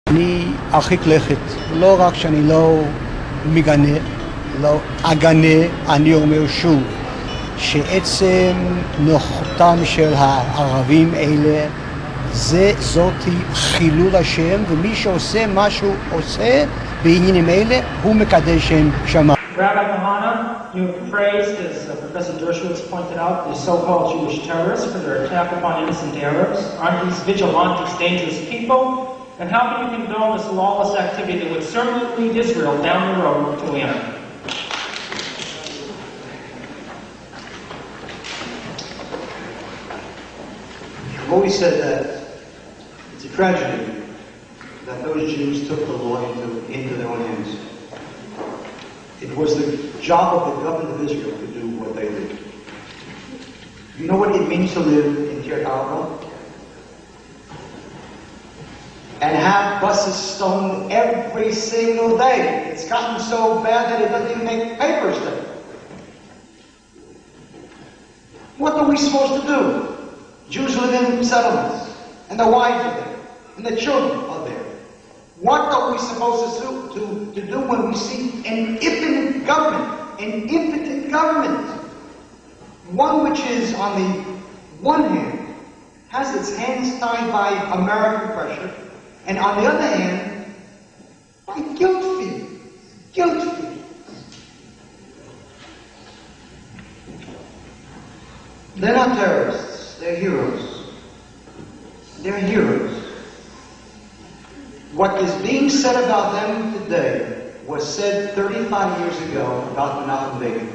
אני ארחיק לכת, לא רק שאני לא מגנה, לא אגנה, אני אומר שוב שעצם נוכחותם של הערבים אלה זאתי חילול השם, ומי שעושה מה שהוא עושה בעניינים אלה הוא מקדש שם שמיים. Rabbi Kahana, you have praised, as Professor Dershowitz pointed out, the so-called Jewish terrorists for their attack upon innocent Arabs. Aren't these vigilantes dangerous people? And how can you condone this lawless activity that would certainly lead Israel down the road to anarchy? I've always said that it's a tragedy that those Jews took the law into their own hands. It was the job of the government of Israel to do what they did. You know what it means to live in Kiryat Arba? And have buses stoned every single day. It's gotten so bad that it doesn't even make papers there. What are we supposed to do? Jews live in settlements, and their wives are there, and their children are there. What are we supposed to do when we see an impotent government? One which is, on the one hand, has its hands tied by American pressure, and on the other hand, by guilt feelings. They're not terrorists, they're heroes. They're heroes. What is being said about them today was said 35 years ago about Menachem Begin,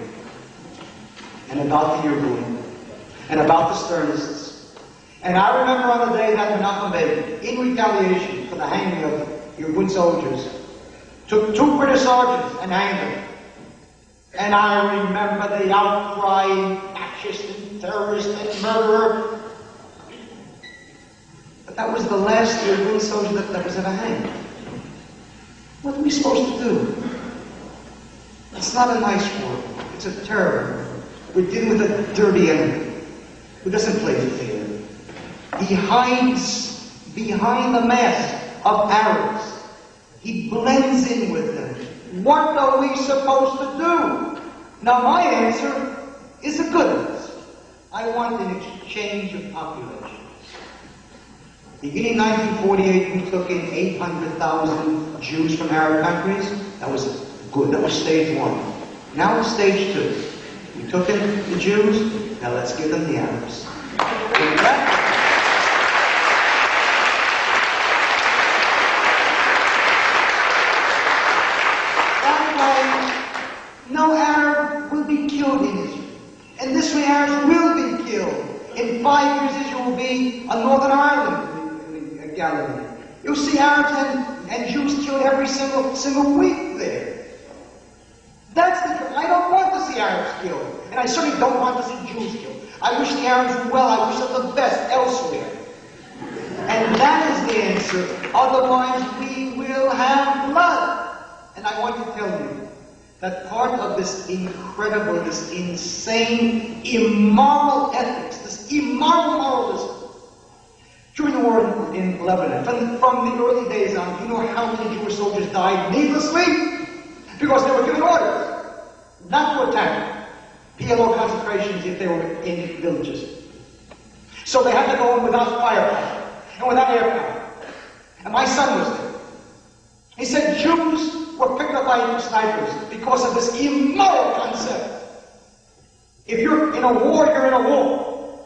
and about the Irgun, and about the Sternists. And I remember on the day that Menachem Begin, in retaliation for the hanging of Irgun soldiers, took 2 British sergeants and hanged them. And I remember the outcry, fascist and terrorist and murderer. But that was the last Irgun soldier that was ever hanged. What are we supposed to do? It's not a nice war. It's a terror war. We're dealing with a dirty enemy who doesn't play fair. He hides behind the mask of Arabs. He blends in with them. What are we supposed to do? Now my answer is a good answer. I want an exchange of population. Beginning 1948, we took in 800,000 Jews from Arab countries. That was good. That was stage 1. Now it's stage 2. We took in the Jews. Now let's give them the Arabs. That way, no Arab will be killed in Israel. And this way, Arabs will be killed. In 5 years, Israel will be a Northern Ireland. Galilee. You'll see Arabs and Jews killed every single week there. That's the truth. I don't want to see Arabs killed. And I certainly don't want to see Jews killed. I wish the Arabs well. I wish them the best elsewhere. And that is the answer. Otherwise, we will have blood. And I want to tell you that part of this incredible, this insane, immoral ethics, this immoral moralism, during the war in Lebanon, from the early days on, do you know how many Jewish soldiers died needlessly? Because they were given orders not to attack PLO concentrations if they were in villages. So they had to go in without firepower and without air power. And my son was there. He said Jews were picked up by snipers because of this immoral concept. If you're in a war, you're in a war.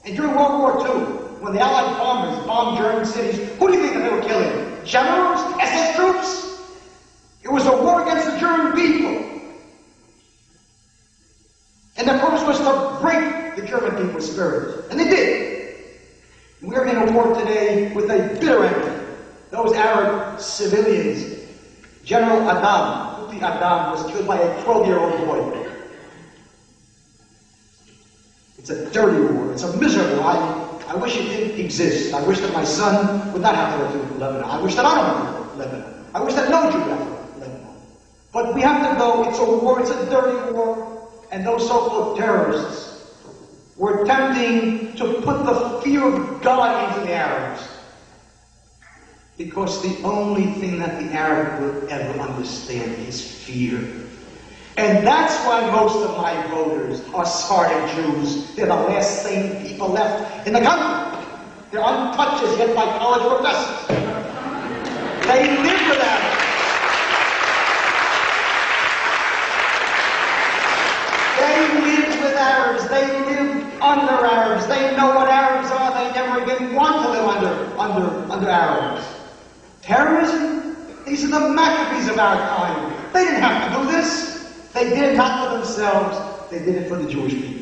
And during World War II, when the Allied bombers bombed German cities, who do you think that they were killing? Generals? SS troops? It was a war against the German people. And the purpose was to break the German people's spirit. And they did. We're in a war today with a bitter enemy. Those Arab civilians. General Adam, Uti Adam, was killed by a 12-year-old boy. It's a dirty war. It's a miserable war. I wish it didn't exist. I wish that my son would not have to go to Lebanon. I wish that I don't have to go to Lebanon. I wish that no Jew would have to go to Lebanon. But we have to go. It's a war. It's a dirty war. And those so-called terrorists were attempting to put the fear of God into the Arabs. Because the only thing that the Arab will ever understand is fear. And that's why most of my voters are Sephardic Jews. They're the last sane people left in the country. They're untouched as yet by college professors. They live with Arabs. They live with Arabs. They live under Arabs. They know what Arabs are. They never even want to live under Arabs. Terrorism? These are the Maccabees of our time. They didn't have to do this. They did it not for themselves. They did it for the Jewish people.